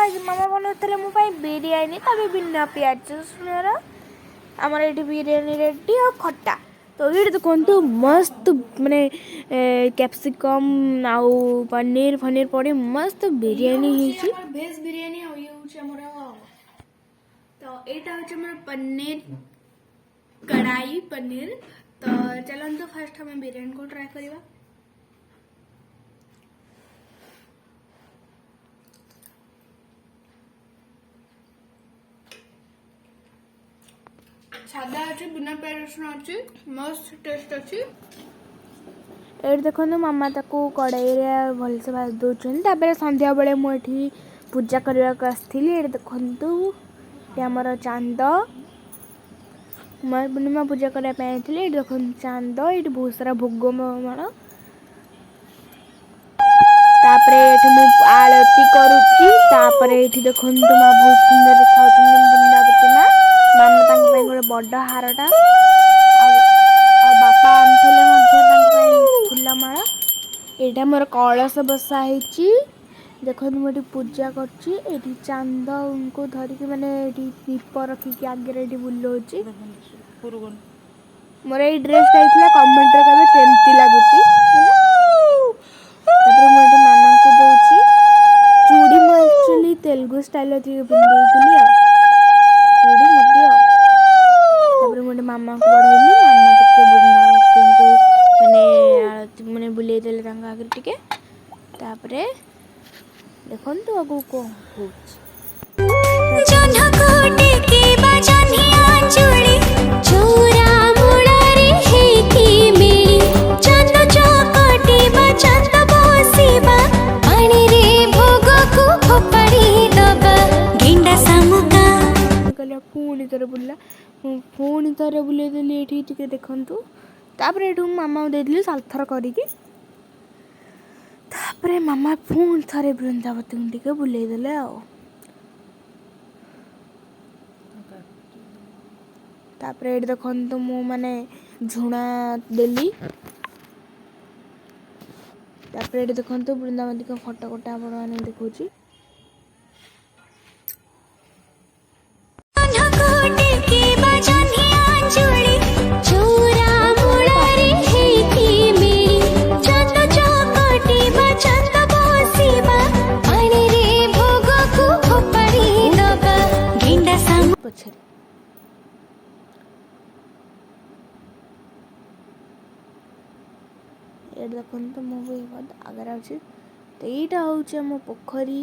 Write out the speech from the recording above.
आज मामा बनाते मो बिरयानी तभी बिना प्याज रसुण आमर ये बिरयानी रेडी और खट्टा तो ये देखो मस्त माने कैप्सिकम आउ पनीर फनीर पड़ी मस्त बिरयानी भेज बिरयानी तो यहाँ हूँ पनीर कढ़ाई पनीर तो चलते फास्ट हम बिरयानी को ट्राए करवा सादा अच्छे बिना प्याज रसुण अच्छे मस्त टेस्ट अच्छे ये देखो मामा ताको कड़ाई भलसे भाज दौरान संध्या बेले मुझे पूजा करने को आसती ये देखु आमर चांद कुमार पूर्णिमा पूजा करने देख चांद ये बहुत सारा भोग मन आरती करुच्ची देखो माँ बहुत सुंदर देखा मामा गोटे बड़ हारटा बापा आनी फुलमाला यहाँ मोर कलश बसा देखो मुझे पूजा कर चांद को धरिकी माने दीप रखिकी आगे बुलाऊँगी मोर ये ड्रेसटा होता कमेंट कहे केमती लगुच मुझे मामा को दूसरी चूड़ी मुझे एक्चुअली तेलुगु स्टाइल पिंधे चूड़ी मुझे मुझे मामा को बढ़ेली मामा टिके बुंदावती को माने मैंने बुले देले आगे टिके तापरे देखंतु आगु को पुणी थर बुला पुणी थर बुले देली ये देखंतु तापर एठू मामा देली सालथर करिकी तापर मामा पुणी थरे वृंदावती टिके बुले देले तापर ये देखंतु मु माने झुणा देली तापर ये देखंतु वृंदावती का फोटो कोटा आपण माने देखौची ये देखो तो मुझे बहुत आगे अच्छे तो यहाँ हूँ आम पोखरी